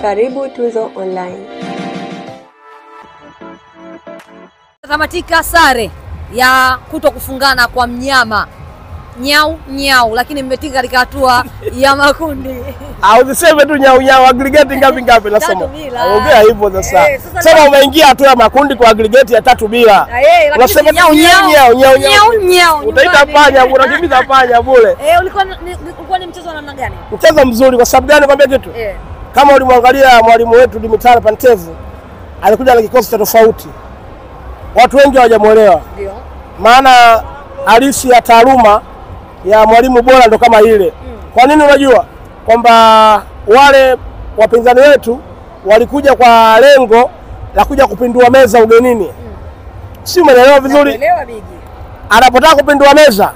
Karibu Tuzo Online. Tamatika sare ya kuto kufungana kwa mnyama nyau nyau, lakini mmetinga katika hatua ya makundi. Usiseme tu nyau nyau, aggregate ngapi nasema. Ongea hivyo sasa. Sasa umeingia hatua ya makundi kwa aggregate ya 3 bila. Unasema nyau nyau. Utaita panya, unakimbiza panya bure. Ulikuwa ni mchezo wa namna gani? Mchezo mzuri kwa sababu gani kwambia kitu? Kama ulimwangalia mwalimu wetu Dimitar Pantevu, alikuja na kikosi cha tofauti. Watu wengi hawajamuelewa. Ndio. Maana halisi ya taaluma ya mwalimu bora ndo kama ile. Kwa nini unajua? Kwamba wale wapinzani wetu walikuja kwa lengo la kuja kupindua meza ugenini. Si umeelewa vizuri? Naelewa bigi. Anapotaka kupindua meza,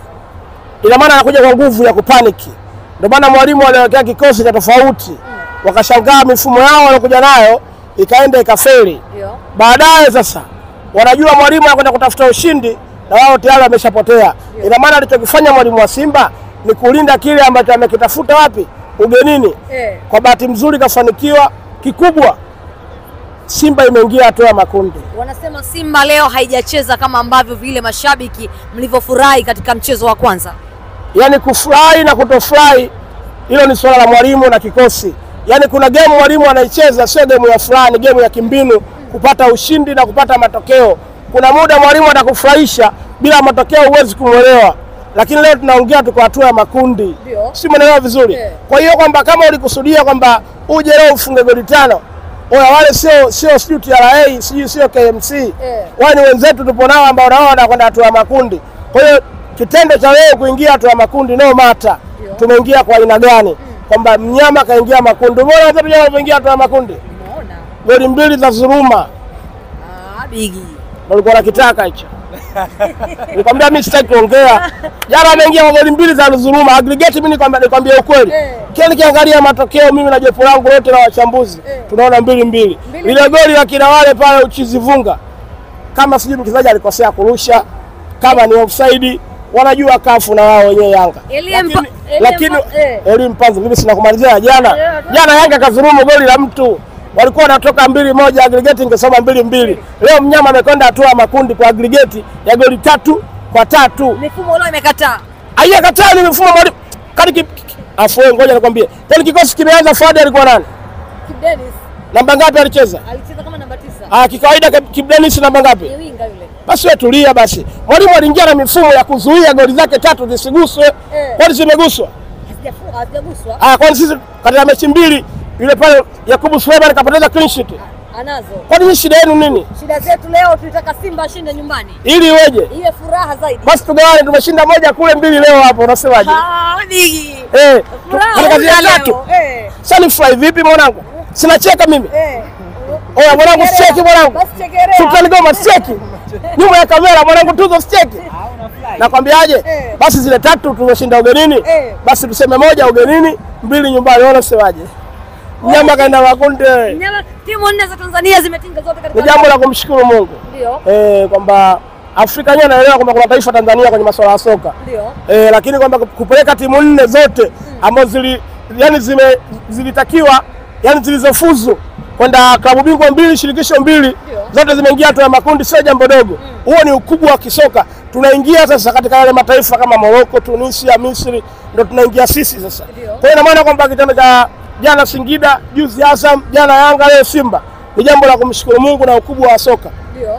ina maana anakuja kwa nguvu ya kupaniki. Ndio maana mwalimu aliwekea kikosi cha tofauti. Wakashangaa mifumo yao walokuja nayo ikaenda ikafeli. Baadaye sasa wanajua mwalimu anakwenda kutafuta ushindi na wao tayari wameshapotea. Ina maana alichokifanya mwalimu wa Simba ni kulinda kile ambacho amekitafuta wapi? Ugenini. Kwa bahati nzuri kafanikiwa. Kikubwa Simba imeingia hatua ya makundi. Wanasema Simba leo haijacheza kama ambavyo vile mashabiki mlivyofurahi katika mchezo wa kwanza. Yaani kufurahi na kutofurahi hilo ni swala la mwalimu na kikosi. Yaani kuna game mwalimu anaicheza sio game ya furaha, ni game ya kimbinu kupata ushindi na kupata matokeo. Kuna muda mwalimu atakufurahisha bila matokeo huwezi kumuelewa. Lakini leo tunaongea tuko hatua ya makundi. Si umeelewa vizuri? Kwa hiyo kwamba kama ulikusudia kwamba uje leo ufunge goli 5, wale sio TRA, sio KMC. Wale ni wenzetu tupo nao ambao nao wanakwenda hatua ya makundi. Kwa hiyo kitendo cha wewe kuingia hatua ya makundi no matter tumeingia kwa aina gani? Kwamba mnyama kaingia makundi. Umeona hata mnyama ameingia hatua ya makundi? Umeona? Goli 2 za dhuluma. Bigi. Walikuwa nakitaka hicho. Nikwambia mimi sitaki kuongea. Jana ameingia kwa goli 2 za dhuluma. Aggregate mimi nikwambia ukweli. Kile nikiangalia matokeo mimi na jopo langu lote la wachambuzi tunaona 2-2. Ile goli la kina wale pale Uchizivunga. Kama sijui mchezaji alikosea kurusha, kama ni offside, wanajua kafu na wao wenyewe Yanga. Lakini Elie Mpanzu mimi sina kumalizia jana. Jana Yanga kadhulumu goli la mtu. Walikuwa wanatoka 2-1 aggregate ingesoma 2-2. Leo mnyama amekwenda hatua ya makundi kwa aggregate ya goli 3-3. Mifumo leo imekataa. Haijakataa ni mifumo mwalimu. Kani afuwe ngoja nikwambie. Kwani kikosi kimeanza Fadi alikuwa nani? Kip Dennis. Namba ngapi alicheza? Alicheza kama namba 9. Kikawaida Kip Dennis namba ngapi? Ni winga yule. Basi wewe tulia basi. Mwalimu aliingia na mifumo ya kuzuia goli zake 3 zisiguswe. Kwani zimeguswa? Hazijaguswa. Kwani sisi katika mechi 2 yule pale Yakubu Suleiman kapoteza clean sheet. Anazo. Kwani shida yenu nini? Shida zetu leo tulitaka Simba ashinde nyumbani. Ili iweje? Iwe furaha zaidi. Basi tugawane, tumeshinda 1 kule 2 leo hapo unasemaje? Bigi. Kazi ya 3. Sasa ni fly vipi mwanangu? Sinacheka mimi. Oya mwanangu sicheki mwanangu. Basi chekelea. Sultani Goma sicheki. Nyuma ya kamera mwanangu Tuzo sicheki. Nakwambiaje? Basi zile 3 tumeshinda ugenini. Basi tuseme 1 ugenini, 2 nyumbani. Unaona semaje? Mnyama kaenda makundi. Mnyama timu 4 za Tanzania zimetinga zote katika. Ni jambo la kumshukuru Mungu. Ndio. Kwamba Afrika yenyewe inaelewa kwamba kuna taifa Tanzania kwenye masuala ya soka. Ndio. Lakini kwamba kupeleka timu 4 zote ambazo zilitakiwa yani zilizofuzu kwenda klabu bingwa 2 shirikisho 2 zote zimeingia hatua ya makundi sio jambo dogo. Huo ni ukubwa wa kisoka. Tunaingia sasa katika yale mataifa kama Morocco, Tunisia, Misri ndio tunaingia sisi sasa. Kwa hiyo ina maana kwamba kitendo cha jana Singida, juzi Azam, jana Yanga, leo Simba ni jambo la kumshukuru Mungu na ukubwa wa soka.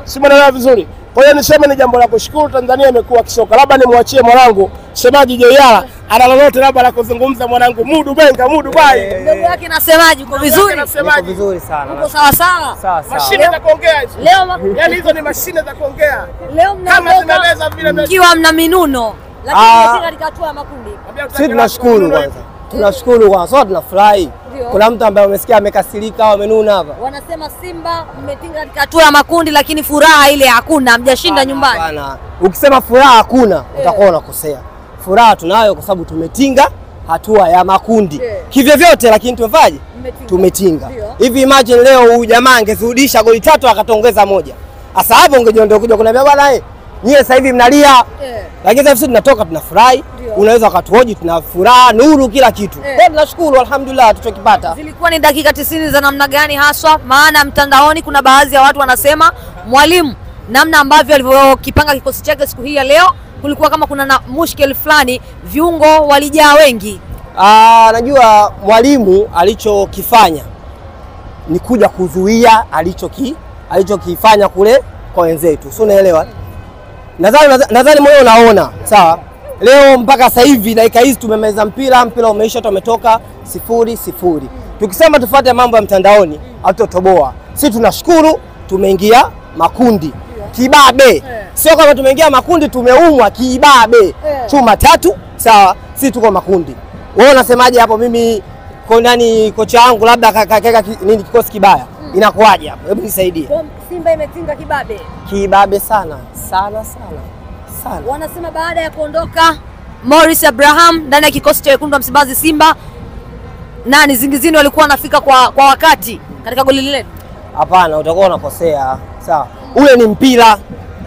Si mnaelewa vizuri? Kwa hiyo niseme ni jambo la kushukuru, Tanzania imekuwa kisoka. Labda nimwachie mwanangu semaji Joyala ana lolote labda la kuzungumza mwanangu Mudu Benga, Mudu Bai. Ndugu yake nasemaji uko vizuri? Uko vizuri sana. Uko sawa sawa? Sawa. Mashine za kuongea hizo. Leo yani hizo ni mashine za kuongea. Leo mnaeleza vile mkiwa mna minuno lakini katika hatua ya makundi. Sisi tunashukuru kwanza. Tunashukuru kwanza. Sasa tunafurahi. Kuna mtu ambaye umesikia amekasirika au amenuna hapa. Wanasema Simba mmetinga katika hatua ya makundi lakini furaha ile hakuna, mjashinda nyumbani. Hapana. Ukisema furaha hakuna, utakuwa unakosea. Furaha tunayo kwa sababu tumetinga hatua ya makundi. Hivyo vyote lakini tumefaje? Tumetinga. Hivi imagine leo huyu jamaa angezirudisha goli 3 akatongeza 1. Sasa hapo ungejiondoa kuja kuniambia bwana Nyie sasa hivi mnalia. Lakini sasa tunatoka tunafurahi. Unaweza wakatuhoji tunafuraha, nuru kila kitu. Kwa tunashukuru alhamdulillah tulichokipata. Zilikuwa ni dakika 90 za namna gani haswa? Maana mtandaoni kuna baadhi ya watu wanasema mwalimu namna ambavyo alivyokipanga kikosi chake siku hii ya leo kulikuwa kama kuna mushkeli fulani, viungo walijaa wengi. Najua mwalimu alichokifanya ni kuja kuzuia alichokifanya kule kwa wenzetu. Sio, unaelewa? Nadhani moyo unaona, sawa? Leo mpaka sasa hivi dakika hizi tumemeza mpira umeisha, tumetoka 0-0. Tukisema tufuate mambo ya mtandaoni hatutoboa. Sisi tunashukuru tumeingia makundi. Kibabe. Sio kama tumeingia makundi tumeumwa kibabe. Chuma 3, sawa? Sisi tuko makundi. Wewe unasemaje hapo? Mimi kocha wangu labda kakeka nini kikosi kibaya. Inakuaje hapo? Hebu nisaidie. Simba imetinga kibabe. Kibabe sana. Wanasema baada ya kuondoka Morris Abraham ndani ya kikosi cha Wekundu wa Msimbazi Simba, nani Zingizini walikuwa wanafika kwa wakati katika goli lile? Hapana, utakuwa unakosea. Sawa. Ule ni mpira.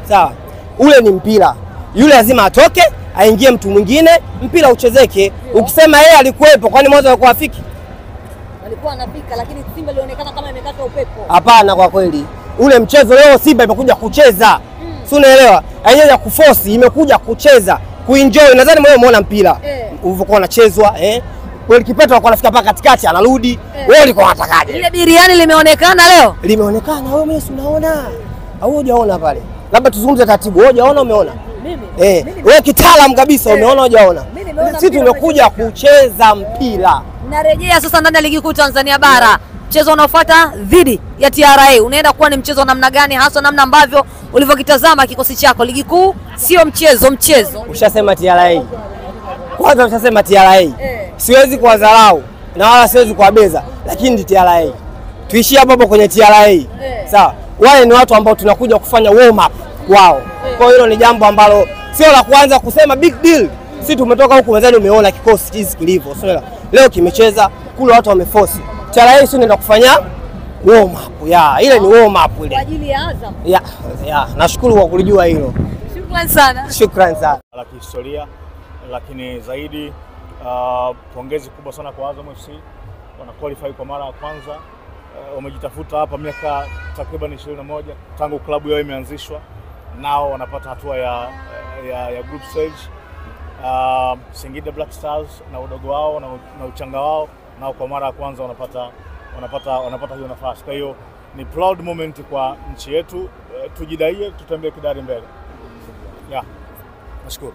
Sawa. Ule ni mpira. Yule lazima atoke, aingie mtu mwingine, mpira uchezeke. Ukisema yeye alikuwepo, kwani mwanzo alikuwa afiki? Walikuwa anafika, lakini Simba ilionekana kama imekata upepo. Hapana, kwa kweli. Ule mchezo leo Simba imekuja kucheza. Si unaelewa? Haijaja kuforce, imekuja kucheza, kuenjoy. Nadhani wewe umeona mpira. Ulivyokuwa unachezwa, Kweli kipeto alikuwa anafika paka katikati anarudi. Wewe ulikuwa unatakaje? Ile biriani limeonekana leo? Limeonekana. Wewe mimi unaona? Au hujaona pale? Labda tuzungumze taratibu. Wewe hujaona umeona? Mimi. Wewe kitaalamu kabisa umeona hujaona? Sisi tumekuja kucheza mpira. Narejea sasa ndani ya ligi kuu Tanzania bara. Mchezo unaofuata dhidi ya TRA unaenda kuwa ni mchezo wa namna gani, hasa namna ambavyo ulivyokitazama kikosi chako? Ligi kuu sio mchezo. Ushasema TRA. Kwanza ushasema TRA. Siwezi kuwadharau na wala siwezi kuwabeza, lakini ni TRA. Tuishie hapo kwenye TRA. Sawa. Wale ni watu ambao tunakuja kufanya warm up wao. Kwa hiyo ni jambo ambalo sio la kwanza kusema big deal. Sisi tumetoka huku mezani, umeona kikosi jinsi kilivyo. Leo kimecheza kule, watu wameforce. TRA sio nenda kufanya warm up. Ile ni warm up ile. Kwa ajili ya Azam. Nashukuru kwa kulijua hilo. Shukrani sana. La kihistoria, lakini zaidi pongezi kubwa sana kwa Azam FC. Wana qualify kwa mara ya kwanza. Wamejitafuta hapa miaka takriban 21 tangu klabu yao imeanzishwa. Nao wanapata hatua ya group stage. Singida Black Stars na udogo wao na uchanga wao, nao kwa mara ya kwanza wanapata hiyo nafasi. Kwa hiyo ni proud moment kwa nchi yetu. Tujidaie, tutembee kidari mbele. Nashukuru.